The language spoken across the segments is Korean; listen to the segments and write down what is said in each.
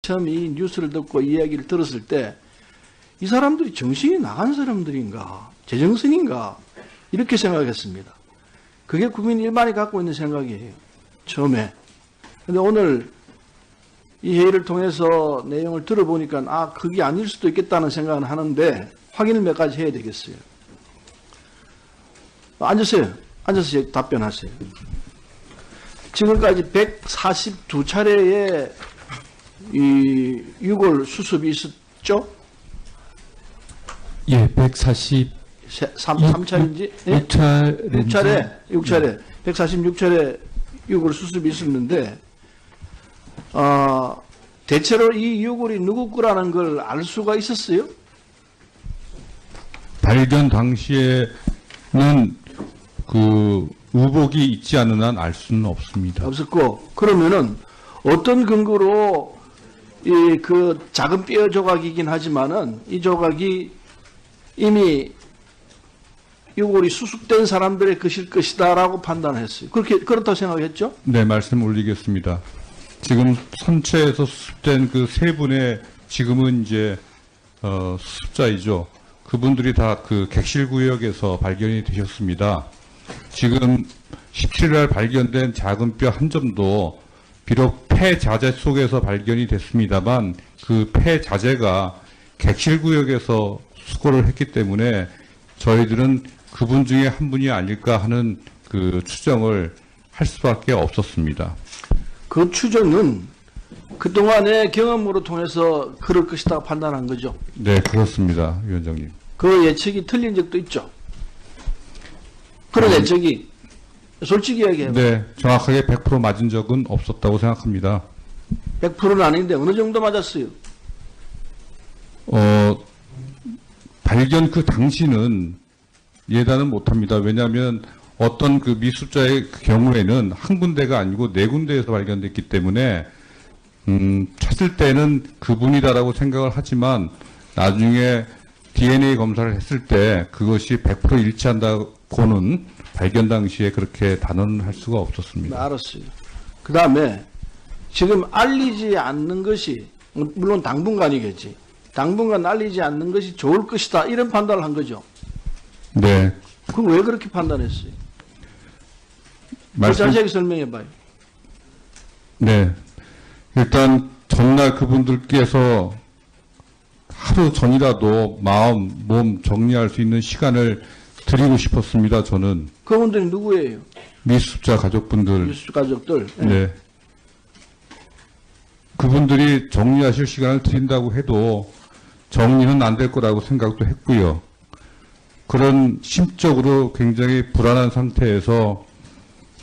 처음 이 뉴스를 듣고 이야기를 들었을 때 이 사람들이 정신이 나간 사람들인가, 제정신인가 이렇게 생각했습니다. 그게 국민 일반이 갖고 있는 생각이에요. 처음에. 근데 오늘 이 회의를 통해서 내용을 들어보니까 아, 그게 아닐 수도 있겠다는 생각은 하는데 확인을 몇 가지 해야 되겠어요. 앉으세요. 앉아서 답변하세요. 지금까지 142차례의 이 유골 수습이 있었죠? 예, 3차례인지? 6차례. 146차례 유골 수습이 있었는데, 대체로 이 유골이 누구 거라는 걸 알 수가 있었어요? 발견 당시에는 그 의복이 있지 않은 한 알 수는 없습니다. 없었고, 그러면은 어떤 근거로 이 그 작은 뼈 조각이긴 하지만은 이 조각이 이미 유골이 수습된 사람들의 것일 것이다라고 판단했어요. 그렇다고 생각했죠? 네, 말씀 올리겠습니다. 지금 선체에서 수습된 그 세 분의 지금은 이제 수습자이죠. 그분들이 다 그 객실구역에서 발견이 되셨습니다. 지금 17일 날 발견된 작은 뼈 한 점도 비록 폐 자재 속에서 발견이 됐습니다만 그 폐 자재가 객실구역에서 수거를 했기 때문에 저희들은 그분 중에 한 분이 아닐까 하는 그 추정을 할 수밖에 없었습니다. 그 추정은 그동안의 경험으로 통해서 그럴 것이다 판단한 거죠? 네, 그렇습니다, 위원장님. 그 예측이 틀린 적도 있죠? 그런 예측이 솔직히 이야기해요. 네, 정확하게 100% 맞은 적은 없었다고 생각합니다. 100%는 아닌데 어느 정도 맞았어요? 발견 그 당시는 예단은 못합니다. 왜냐하면 어떤 그 미수자의 경우에는 한 군데가 아니고 네 군데에서 발견됐기 때문에 찾을 때는 그분이다라고 생각을 하지만 나중에 DNA 검사를 했을 때 그것이 100% 일치한다고는 발견 당시에 그렇게 단언할 수가 없었습니다. 알았어요. 그 다음에 지금 알리지 않는 것이 물론 당분간이겠지. 당분간 알리지 않는 것이 좋을 것이다. 이런 판단을 한 거죠. 네. 그럼 왜 그렇게 판단했어요? 자세하게 설명해 봐요. 네. 일단 전날 그분들께서 하루 전이라도 마음, 몸 정리할 수 있는 시간을 드리고 싶었습니다. 저는. 그분들이 누구예요? 미수습자 가족분들. 미수습자 가족들. 네. 그분들이 정리하실 시간을 드린다고 해도 정리는 안 될 거라고 생각도 했고요. 그런 심적으로 굉장히 불안한 상태에서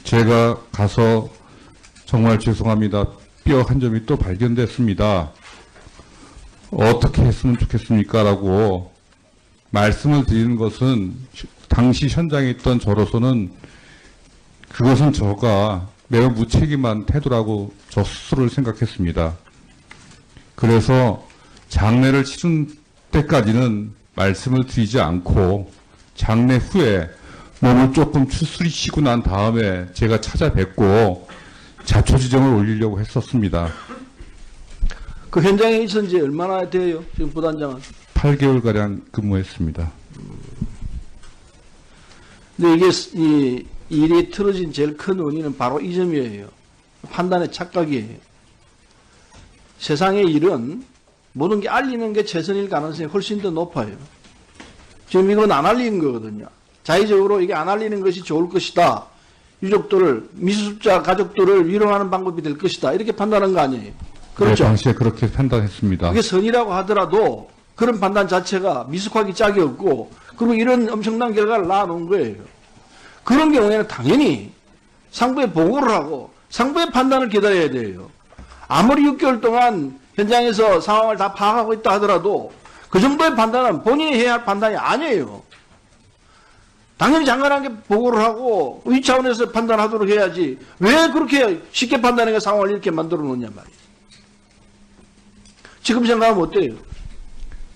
제가 가서 정말 죄송합니다. 뼈 한 점이 또 발견됐습니다. 어떻게 했으면 좋겠습니까? 라고 말씀을 드리는 것은 당시 현장에 있던 저로서는 그것은 저가 매우 무책임한 태도라고 저 스스로를 생각했습니다. 그래서 장례를 치른 때까지는 말씀을 드리지 않고 장례 후에 몸을 조금 추스리시고 난 다음에 제가 찾아뵙고 자초지정을 올리려고 했었습니다. 그 현장에 있은 지 얼마나 돼요? 지금 부단장은? 8개월가량 근무했습니다. 근데 이게 이 일이 틀어진 제일 큰 원인은 바로 이 점이에요. 판단의 착각이에요. 세상의 일은 모든 게 알리는 게 최선일 가능성이 훨씬 더 높아요. 지금 이건 안 알리는 거거든요. 자의적으로 이게 안 알리는 것이 좋을 것이다. 유족들을, 미수습자 가족들을 위로하는 방법이 될 것이다. 이렇게 판단한 거 아니에요. 그렇죠? 네, 당시에 그렇게 판단했습니다. 그게 선이라고 하더라도 그런 판단 자체가 미숙하기 짝이 없고 그리고 이런 엄청난 결과를 낳아놓은 거예요. 그런 경우에는 당연히 상부에 보고를 하고 상부의 판단을 기다려야 돼요. 아무리 6개월 동안 현장에서 상황을 다 파악하고 있다 하더라도 그 정도의 판단은 본인이 해야 할 판단이 아니에요. 당연히 장관한테 보고를 하고 이 차원에서 판단하도록 해야지 왜 그렇게 쉽게 판단해서 상황을 이렇게 만들어 놓냐 말이에요. 지금 생각하면 어때요?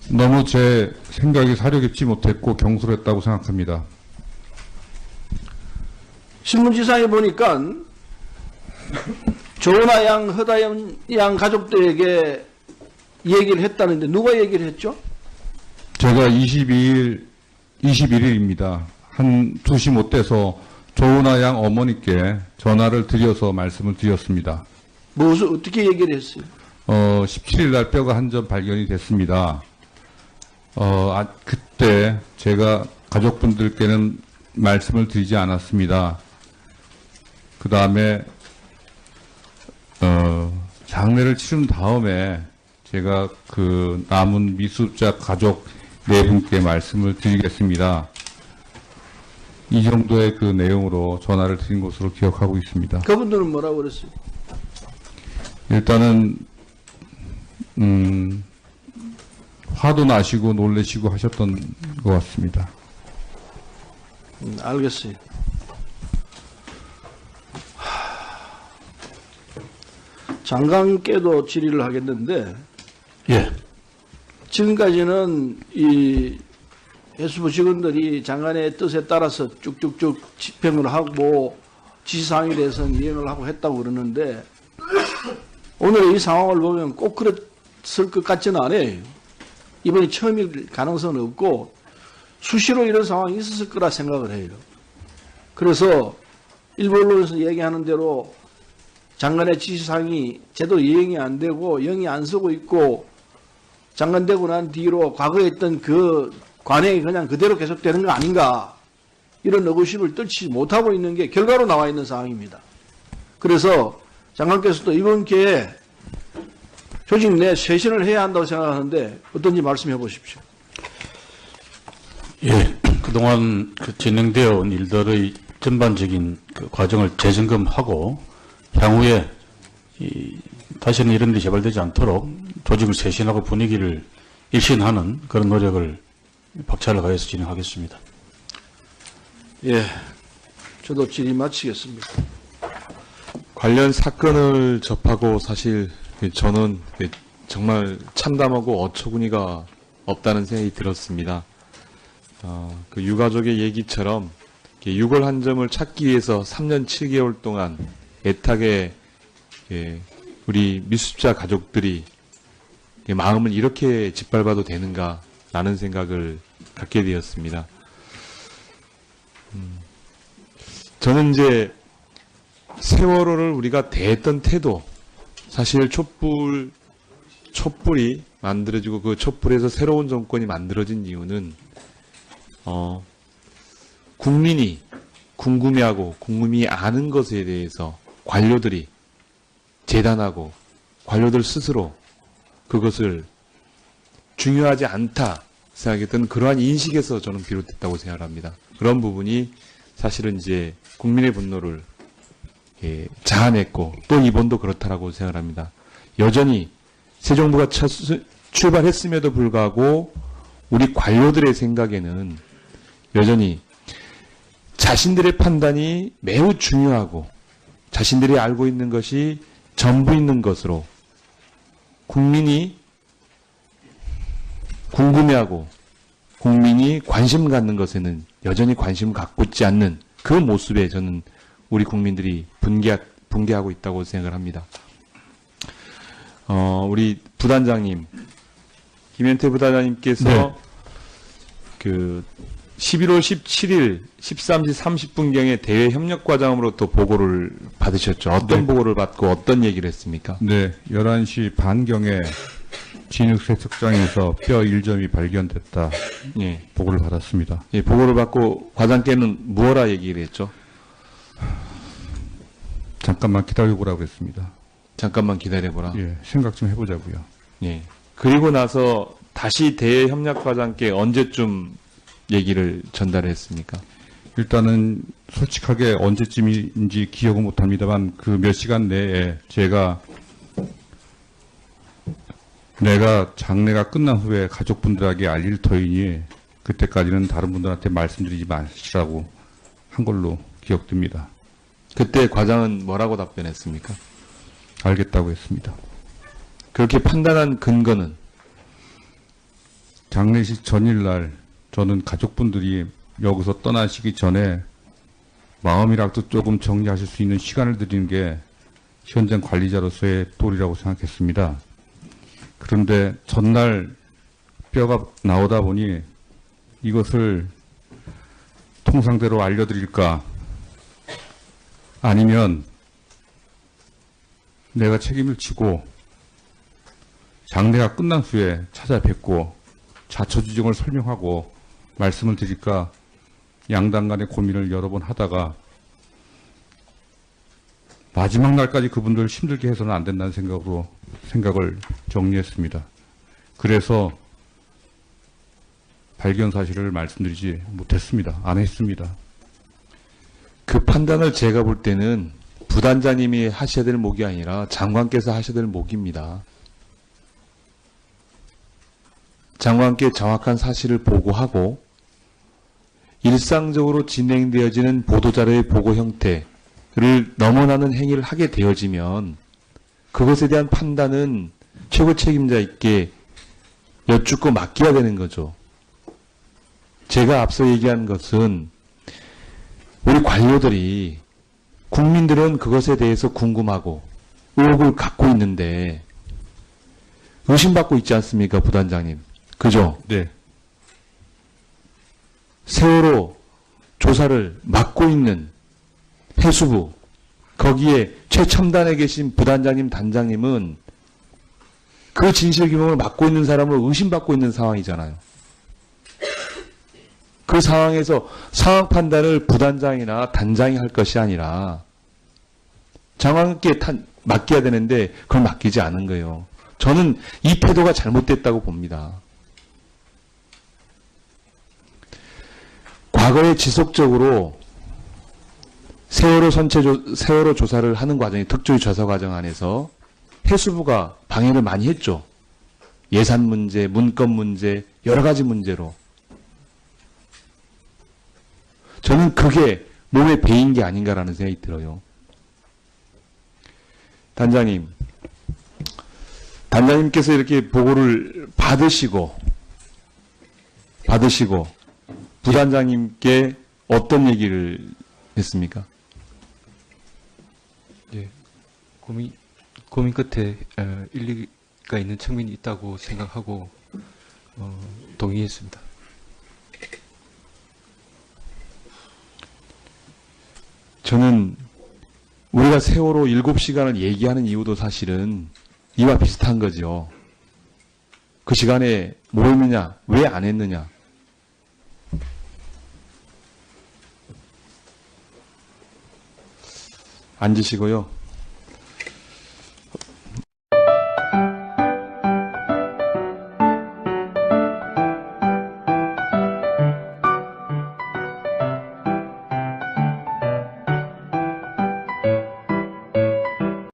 너무 제 생각이 사려 깊지 못했고 경솔했다고 생각합니다. 신문지상에 보니까 조은하 양, 허다연 양 가족들에게 얘기를 했다는데 누가 얘기를 했죠? 제가 21일입니다. 한 2시 못 돼서 조은아 양 어머니께 전화를 드려서 말씀을 드렸습니다. 무엇을 어떻게 얘기를 했어요? 17일 날 뼈가 한 점 발견이 됐습니다. 그때 제가 가족분들께는 말씀을 드리지 않았습니다. 그 다음에 장례를 치른 다음에 제가 그 남은 미수자 가족 네 분께 말씀을 드리겠습니다. 이 정도의 그 내용으로 전화를 드린 것으로 기억하고 있습니다. 그분들은 뭐라고 그랬어요? 일단은 화도 나시고 놀라시고 하셨던 것 같습니다. 알겠어요. 장관께도 질의를 하겠는데, 예. 지금까지는 이 해수부 직원들이 장관의 뜻에 따라서 쭉쭉쭉 집행을 하고 지시사항에 대해서는 이행을 하고 했다고 그러는데, 오늘 이 상황을 보면 꼭 그랬을 것 같지는 않아요. 이번이 처음일 가능성은 없고 수시로 이런 상황이 있었을 거라 생각을 해요. 그래서 일부 언론에서 얘기하는 대로 장관의 지시사항이 제대로 이행이 안 되고 영이 안 쓰고 있고 장관 되고 난 뒤로 과거에 있던 그 관행이 그냥 그대로 계속되는 거 아닌가, 이런 의구심을 떨치지 못하고 있는 게 결과로 나와 있는 상황입니다. 그래서 장관께서도 이번 기회에 조직 내 쇄신을 해야 한다고 생각하는데 어떤지 말씀해 보십시오. 예. 그동안 그 진행되어 온 일들의 전반적인 그 과정을 재점검하고 향후에 다시는 이런 일이 재발되지 않도록 조직을 쇄신하고 분위기를 일신하는 그런 노력을 박차를 가해서 진행하겠습니다. 예, 저도 질의 마치겠습니다. 관련 사건을 접하고 사실 저는 정말 참담하고 어처구니가 없다는 생각이 들었습니다. 그 유가족의 얘기처럼 유골 한 점을 찾기 위해서 3년 7개월 동안 애타게 우리 미수자 가족들이 마음을 이렇게 짓밟아도 되는가라는 생각을 갖게 되었습니다. 저는 이제 세월호를 우리가 대했던 태도, 사실 촛불이 만들어지고 그 촛불에서 새로운 정권이 만들어진 이유는 국민이 궁금해하고 국민이 아는 것에 대해서 관료들이 재단하고 관료들 스스로 그것을 중요하지 않다 생각했던 그러한 인식에서 저는 비롯됐다고 생각합니다. 그런 부분이 사실은 이제 국민의 분노를 자아냈고 또 이번도 그렇다라고 생각합니다. 여전히 새 정부가 출발했음에도 불구하고 우리 관료들의 생각에는 여전히 자신들의 판단이 매우 중요하고 자신들이 알고 있는 것이 전부 있는 것으로 국민이 궁금해하고 국민이 관심 갖는 것에는 여전히 관심을 갖고 있지 않는 그 모습에 저는 우리 국민들이 분개하고 있다고 생각을 합니다. 우리 부단장님, 김현태 부단장님께서 네. 그 11월 17일 13시 30분경에 대외 협력 과장으로 또 보고를 받으셨죠. 어떤 네. 보고를 받고 어떤 얘기를 했습니까? 네, 11시 반경에 진흙세척장에서 뼈 1점이 발견됐다 예. 보고를 받았습니다. 예, 보고를 받고 과장께는 무엇라 얘기를 했죠? 잠깐만 기다려보라고 했습니다. 잠깐만 기다려보라. 예, 생각 좀 해보자고요. 예. 그리고 나서 다시 대외 협력 과장께 언제쯤 얘기를 전달했습니까? 일단은 솔직하게 언제쯤인지 기억은 못합니다만 그 몇 시간 내에 내가 장례가 끝난 후에 가족분들에게 알릴 터이니 그때까지는 다른 분들한테 말씀드리지 마시라고 한 걸로 기억됩니다. 그때 과장은 뭐라고 답변했습니까? 알겠다고 했습니다. 그렇게 판단한 근거는? 장례식 전일날 저는 가족분들이 여기서 떠나시기 전에 마음이라도 조금 정리하실 수 있는 시간을 드리는 게 현장 관리자로서의 도리라고 생각했습니다. 그런데 전날 뼈가 나오다 보니 이것을 통상대로 알려드릴까 아니면 내가 책임을 지고 장례가 끝난 후에 찾아뵙고 자초지종을 설명하고 말씀을 드릴까 양당 간의 고민을 여러 번 하다가 마지막 날까지 그분들 힘들게 해서는 안 된다는 생각을 정리했습니다. 그래서 발견 사실을 말씀드리지 못했습니다. 안 했습니다. 그 판단을 제가 볼 때는 부단장님이 하셔야 될 목이 아니라 장관께서 하셔야 될 목입니다. 장관께 정확한 사실을 보고하고 일상적으로 진행되어지는 보도자료의 보고 형태를 넘어나는 행위를 하게 되어지면 그것에 대한 판단은 최고 책임자에게 여쭙고 맡겨야 되는 거죠. 제가 앞서 얘기한 것은 우리 관료들이 국민들은 그것에 대해서 궁금하고 의혹을 갖고 있는데 의심받고 있지 않습니까, 부단장님? 그죠? 네. 세월호 조사를 맡고 있는 해수부, 거기에 최첨단에 계신 부단장님, 단장님은 그 진실규명을 맡고 있는 사람을 의심받고 있는 상황이잖아요. 그 상황에서 상황 판단을 부단장이나 단장이 할 것이 아니라 장관께 맡겨야 되는데 그걸 맡기지 않은 거예요. 저는 이 태도가 잘못됐다고 봅니다. 과거에 지속적으로 세월호 조사를 하는 과정에 특조위 조사 과정 안에서 해수부가 방해를 많이 했죠. 예산 문제, 문건 문제, 여러 가지 문제로. 저는 그게 몸에 배인 게 아닌가라는 생각이 들어요. 단장님께서 이렇게 보고를 받으시고 부단장님께 어떤 얘기를 했습니까? 예, 고민 끝에 일리가 있는 측면이 있다고 생각하고 동의했습니다. 저는 우리가 세월호 7시간을 얘기하는 이유도 사실은 이와 비슷한 거죠. 그 시간에 뭐 했느냐, 왜 안 했느냐. 앉으시고요.